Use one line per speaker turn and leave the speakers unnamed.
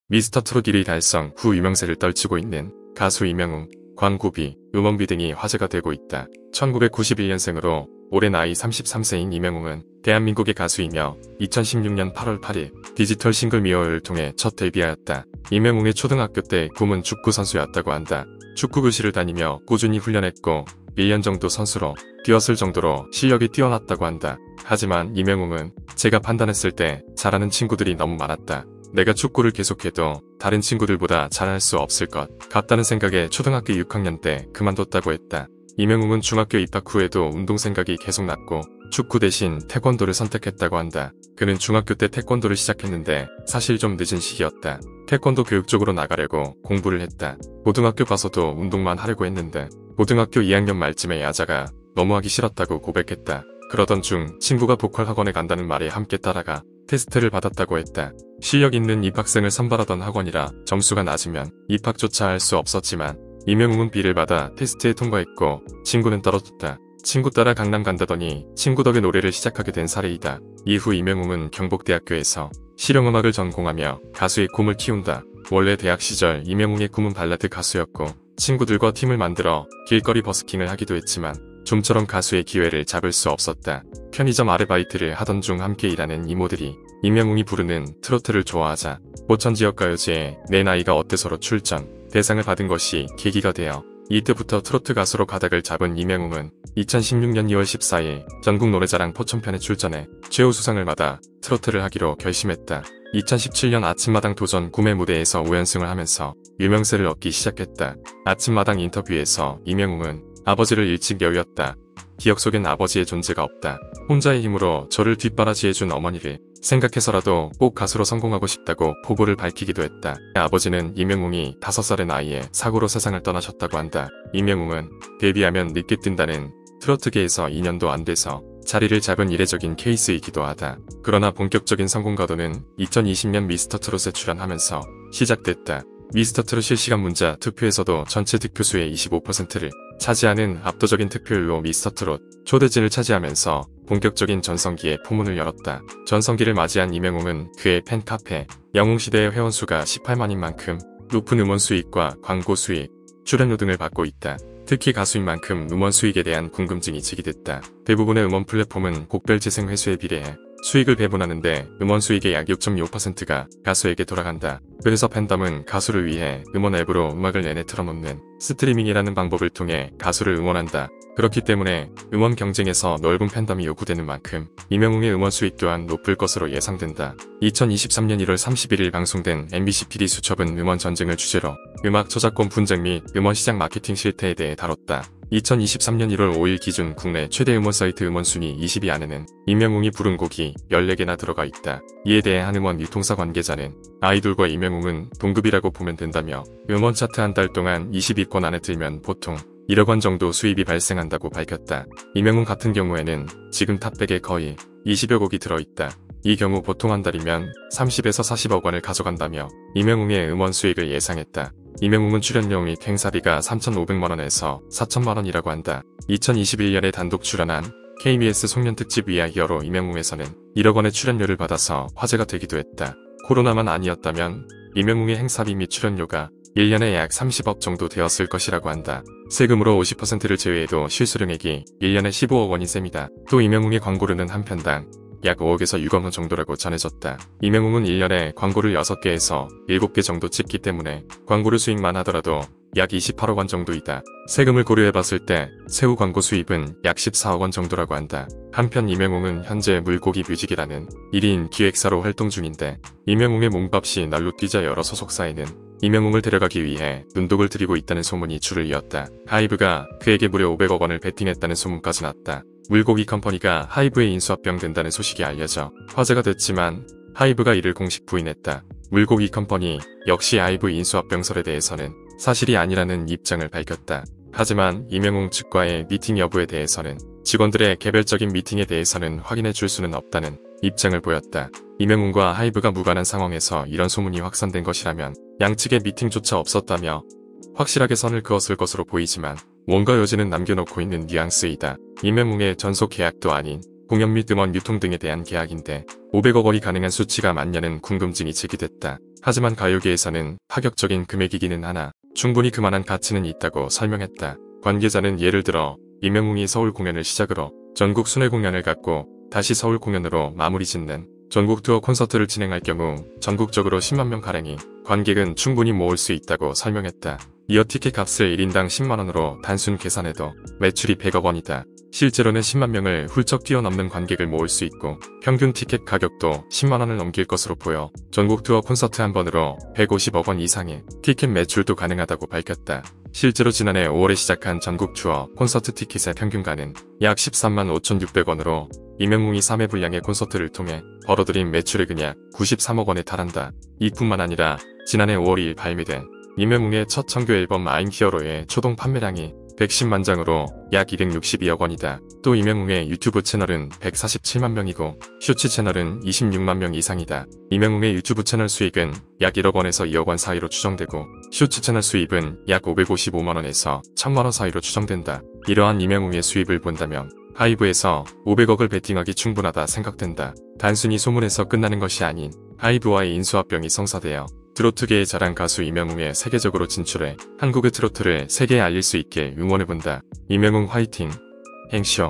미스터트롯 1위 달성 후 유명세를 떨치고 있는 가수 이명웅, 광고비, 음원비 등이 화제가 되고 있다. 1991년생으로 올해 나이 33세인 이명웅은 대한민국의 가수이며 2016년 8월 8일 디지털 싱글 미워요를 통해 첫 데뷔하였다. 이명웅의 초등학교 때 꿈은 축구 선수였다고 한다. 축구 교실을 다니며 꾸준히 훈련했고 1년 정도 선수로 뛰었을 정도로 실력이 뛰어났다고 한다. 하지만 이명웅은 제가 판단했을 때 잘하는 친구들이 너무 많았다. 내가 축구를 계속해도 다른 친구들보다 잘할 수 없을 것 같다는 생각에 초등학교 6학년 때 그만뒀다고 했다. 이명웅은 중학교 입학 후에도 운동 생각이 계속 났고 축구 대신 태권도를 선택했다고 한다. 그는 중학교 때 태권도를 시작했는데 사실 좀 늦은 시기였다. 태권도 교육 쪽으로 나가려고 공부를 했다. 고등학교 가서도 운동만 하려고 했는데 고등학교 2학년 말쯤에 야자가 너무 하기 싫었다고 고백했다. 그러던 중 친구가 보컬 학원에 간다는 말에 함께 따라가 테스트를 받았다고 했다. 실력 있는 입학생을 선발하던 학원이라 점수가 낮으면 입학조차 할 수 없었지만 이명웅은 B를 받아 테스트에 통과했고 친구는 떨어졌다. 친구 따라 강남 간다더니 친구 덕에 노래를 시작하게 된 사례이다. 이후 이명웅은 경북대학교에서 실용음악을 전공하며 가수의 꿈을 키운다. 원래 대학 시절 이명웅의 꿈은 발라드 가수였고 친구들과 팀을 만들어 길거리 버스킹을 하기도 했지만 좀처럼 가수의 기회를 잡을 수 없었다. 편의점 아르바이트를 하던 중 함께 일하는 이모들이 이명웅이 부르는 트로트를 좋아하자 포천지역가요제에 내 나이가 어때서로 출전 대상을 받은 것이 계기가 되어 이때부터 트로트 가수로 가닥을 잡은 이명웅은 2016년 2월 14일 전국노래자랑 포천편에 출전해 최우수상을 받아 트로트를 하기로 결심했다. 2017년 아침마당 도전 구매 무대에서 5연승을 하면서 유명세를 얻기 시작했다. 아침마당 인터뷰에서 이명웅은 아버지를 일찍 여의었다. 기억 속엔 아버지의 존재가 없다. 혼자의 힘으로 저를 뒷바라지해준 어머니를 생각해서라도 꼭 가수로 성공하고 싶다고 포부를 밝히기도 했다. 아버지는 이명웅이 5살의 나이에 사고로 세상을 떠나셨다고 한다. 이명웅은 데뷔하면 늦게 뜬다는 트로트계에서 2년도 안 돼서 자리를 잡은 이례적인 케이스이기도 하다. 그러나 본격적인 성공 가도는 2020년 미스터트롯에 출연하면서 시작됐다. 미스터트롯 실시간 문자 투표에서도 전체 득표수의 25%를 차지하는 압도적인 득표율로 미스터트롯 초대진을 차지하면서 본격적인 전성기의 포문을 열었다. 전성기를 맞이한 이명웅은 그의 팬카페 영웅시대의 회원수가 18만인 만큼 높은 음원 수익과 광고 수익, 출연료 등을 받고 있다. 특히 가수인 만큼 음원 수익에 대한 궁금증이 제기됐다. 대부분의 음원 플랫폼은 곡별 재생 회수에 비례해 수익을 배분하는데 음원 수익의 약 6.25%가 가수에게 돌아간다. 그래서 팬덤은 가수를 위해 음원 앱으로 음악을 내내 틀어놓는 스트리밍이라는 방법을 통해 가수를 응원한다. 그렇기 때문에 음원 경쟁에서 넓은 팬덤이 요구되는 만큼 이명웅의 음원 수익 또한 높을 것으로 예상된다. 2023년 1월 31일 방송된 MBC PD 수첩은 음원 전쟁을 주제로 음악 저작권 분쟁 및 음원 시장 마케팅 실태에 대해 다뤘다. 2023년 1월 5일 기준 국내 최대 음원 사이트 음원 순위 20위 안에는 이명웅이 부른 곡이 14개나 들어가 있다. 이에 대해 한 음원 유통사 관계자는 아이돌과 이명웅은 동급이라고 보면 된다며 음원 차트 한 달 동안 20위권 안에 들면 보통 1억 원 정도 수입이 발생한다고 밝혔다. 이명웅 같은 경우에는 지금 탑백에 거의 20여 곡이 들어있다. 이 경우 보통 한 달이면 30에서 40억 원을 가져간다며 이명웅의 음원 수익을 예상했다. 이명웅은 출연료 및 행사비가 3,500만원에서 4천만원이라고 한다. 2021년에 단독 출연한 KBS 송년특집 위아 히어로 이명웅에서는 1억 원의 출연료를 받아서 화제가 되기도 했다. 코로나만 아니었다면 이명웅의 행사비 및 출연료가 1년에 약 30억 정도 되었을 것이라고 한다. 세금으로 50%를 제외해도 실수령액이 1년에 15억 원인 셈이다. 또 이명웅의 광고료는 한 편당 약 5억에서 6억 원 정도라고 전해졌다. 이명웅은 1년에 광고를 6개에서 7개 정도 찍기 때문에 광고료 수익만 하더라도 약 28억 원 정도이다. 세금을 고려해봤을 때 세후 광고 수입은 약 14억 원 정도라고 한다. 한편 이명웅은 현재 물고기 뮤직이라는 1인 기획사로 활동 중인데 이명웅의 몸값이 날로 뛰자 여러 소속사에는 이명웅을 데려가기 위해 눈독을 들이고 있다는 소문이 줄을 이었다. 하이브가 그에게 무려 500억 원을 베팅했다는 소문까지 났다. 물고기 컴퍼니가 하이브에 인수합병된다는 소식이 알려져 화제가 됐지만 하이브가 이를 공식 부인했다. 물고기 컴퍼니 역시 하이브 인수합병설에 대해서는 사실이 아니라는 입장을 밝혔다. 하지만 이명웅 측과의 미팅 여부에 대해서는 직원들의 개별적인 미팅에 대해서는 확인해 줄 수는 없다는 입장을 보였다. 이명웅과 하이브가 무관한 상황에서 이런 소문이 확산된 것이라면 양측의 미팅조차 없었다며 확실하게 선을 그었을 것으로 보이지만 뭔가 여지는 남겨놓고 있는 뉘앙스이다. 이명웅의 전속 계약도 아닌 공연 및 음원 유통 등에 대한 계약인데 500억 원이 가능한 수치가 맞냐는 궁금증이 제기됐다. 하지만 가요계에서는 파격적인 금액이기는 하나 충분히 그만한 가치는 있다고 설명했다. 관계자는 예를 들어 임영웅이 서울 공연을 시작으로 전국 순회 공연을 갖고 다시 서울 공연으로 마무리 짓는 전국 투어 콘서트를 진행할 경우 전국적으로 10만 명가량이 관객은 충분히 모을 수 있다고 설명했다. 이어 티켓 값을 1인당 10만원으로 단순 계산해도 매출이 100억 원이다. 실제로는 10만 명을 훌쩍 뛰어넘는 관객을 모을 수 있고 평균 티켓 가격도 10만원을 넘길 것으로 보여 전국 투어 콘서트 한 번으로 150억 원 이상의 티켓 매출도 가능하다고 밝혔다. 실제로 지난해 5월에 시작한 전국 투어 콘서트 티켓의 평균가는 약 13만 5,600원으로 임영웅이 3회 분량의 콘서트를 통해 벌어들인 매출액은 약 93억 원에 달한다. 이뿐만 아니라 지난해 5월 2일 발매된 임영웅의 첫 정규 앨범 I'm Hero의 초동 판매량이 110만 장으로 약 262억 원이다. 또 임영웅의 유튜브 채널은 147만 명이고 쇼츠 채널은 26만 명 이상이다. 임영웅의 유튜브 채널 수익은 약 1억 원에서 2억 원 사이로 추정되고 쇼츠 채널 수입은 약 555만 원에서 1000만 원 사이로 추정된다. 이러한 임영웅의 수입을 본다면 하이브에서 500억을 베팅하기 충분하다 생각된다. 단순히 소문에서 끝나는 것이 아닌 하이브와의 인수합병이 성사되어 트로트계의 자랑 가수 임영웅의 세계적으로 진출해 한국의 트로트를 세계에 알릴 수 있게 응원해본다. 임영웅 화이팅! 행쇼